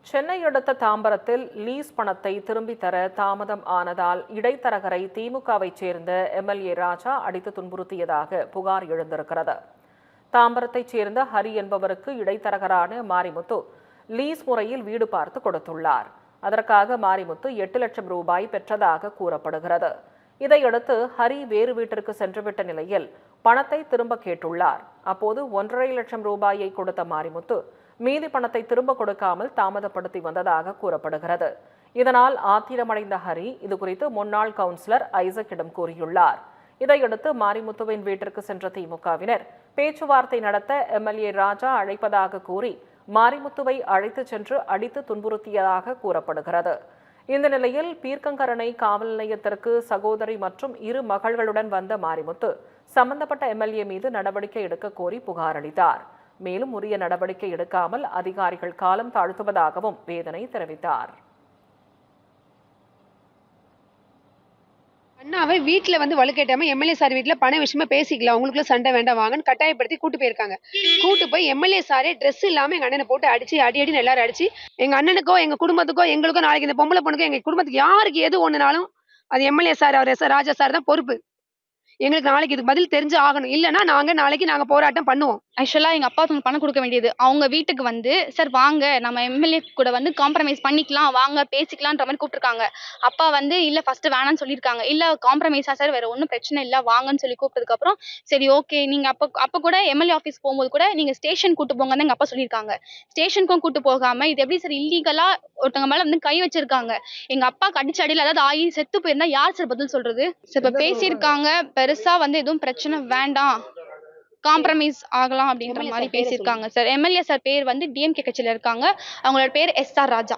சென்னை அடுத்த தாம்பரத்தில் லீஸ் பணத்தை திரும்பித் தர தாமதம் ஆனதால் இடைத்தரகரை திமுகவைச் சேர்ந்த எம்எல்ஏ ராஜா அடித்து துன்புறுத்தியதாக புகார் எழுந்திருக்கிறது. தாம்பரத்தைச் சேர்ந்த ஹரி என்பவருக்கு இடைத்தரகரான மாரிமுத்து லீஸ் முறையில் வீடு பார்த்து கொடுத்துள்ளார். அதற்காக மாரிமுத்து 8 லட்சம் ரூபாய் பெற்றதாக கூறப்படுகிறது. இதையடுத்து ஹரி வேறு வீட்டிற்கு சென்றுவிட்ட நிலையில் பணத்தை திரும்ப கேட்டுள்ளார். அப்போது 1.5 லட்சம் ரூபாயை கொடுத்த மாரிமுத்து மீதி பணத்தை திரும்ப கொடுக்காமல் தாமதப்படுத்தி வந்ததாக கூறப்படுகிறது. இதனால் ஆத்திரமடைந்த ஹரி இதுகுறித்து முன்னாள் கவுன்சிலர் ஐசக்கிடம் கூறியுள்ளார். இதையடுத்து மாரிமுத்துவின் வீட்டிற்கு சென்ற திமுகவினர் பேச்சுவார்த்தை நடத்த எம்எல்ஏ ராஜா அழைப்பதாக கூறி மாரிமுத்துவை அழைத்துச் சென்று அடித்து துன்புறுத்தியதாக கூறப்படுகிறது. இந்த நிலையில் பீர்க்கங்கரணை காவல் நிலையத்திற்கு சகோதரி மற்றும் 2 மகள்களுடன் வந்த மாரிமுத்து சம்பந்தப்பட்ட எம்எல்ஏ மீது நடவடிக்கை எடுக்க கோரி புகார் அளித்தார். மேலும் உரிய நடவடிக்கை எடுக்காமல் அதிகாரிகள் காலம் தாழ்த்துவதாகவும் வேதனை தெரிவித்தார். அண்ணாவை வீட்டுல வலுக்கேட்டாம எம்எல்ஏ சார் வீட்டுல பண விஷயமா பேசிக்கலாம், அவங்களுக்குள்ள சண்டை வேண்டாம் வாங்கன்னு கட்டாயப்படுத்தி கூட்டு போயிருக்காங்க. கூட்டு போய் எம்எல்ஏ சாரே ட்ரெஸ் இல்லாம எங்க அண்ணனை போட்டு அடிச்சு அடின்னு எல்லாரும் அடிச்சு, எங்க அண்ணனுக்கோ எங்க குடும்பத்துக்கோ எங்களுக்கோ நாளைக்கு இந்த பொம்பளை பொண்ணுக்கோ எங்க குடும்பத்துக்கு யாருக்கு எது ஒண்ணுனாலும் அது எம்எல்ஏ சார் அவர் ராஜா சார் தான் பொறுப்பு. எங்களுக்கு நாளைக்கு இதுக்கு பதில் தெரிஞ்சு ஆகணும். இல்லைன்னா நாளைக்கு நாங்க போராட்டம் பண்ணுவோம். ஆக்சுவலா எங்க அப்பா பணம் கொடுக்க வேண்டியது அவங்க வீட்டுக்கு சார் வாங்க நம்ம எம்எல்ஏ கூட காம்ப்ரமைஸ் பண்ணிக்கலாம், வாங்க பேசிக்கலான்ற மாதிரி கூப்பிட்டுருக்காங்க. அப்பா இல்ல ஃபர்ஸ்ட் வேணாம்னு சொல்லியிருக்காங்க. இல்ல காம்ப்ரமைஸா சார், வேற ஒன்றும் பிரச்சனை இல்லை வாங்கன்னு சொல்லி கூப்பிட்டதுக்கு அப்புறம் சரி ஓகே நீங்க அப்ப கூட எம்எல்ஏ ஆஃபீஸ் போகும்போது கூட நீங்க ஸ்டேஷன் கூட்டு போங்கன்னு எங்க அப்பா சொல்லியிருக்காங்க. ஸ்டேஷனுக்கும் கூட்டு போகாம இது எப்படி சார் இல்லீகலா ஒருத்தவங்க மேல கை வச்சிருக்காங்க. எங்க அப்பா கடிச்ச அடியில் அதாவது ஆகி செத்து போயிருந்தா யார் சார் பதில் சொல்றது? சார் இப்ப பேசியிருக்காங்க பெருசா எதுவும் பிரச்சனை வேண்டாம், காம்ப்ரமைஸ் ஆகலாம் அப்படின்ற மாதிரி பேசியிருக்காங்க சார். எம்எல்ஏ சார் பேர் டிஎம்கே கட்சியில இருக்காங்க. அவங்களோட பேர் எஸ்.ஆர். ராஜா.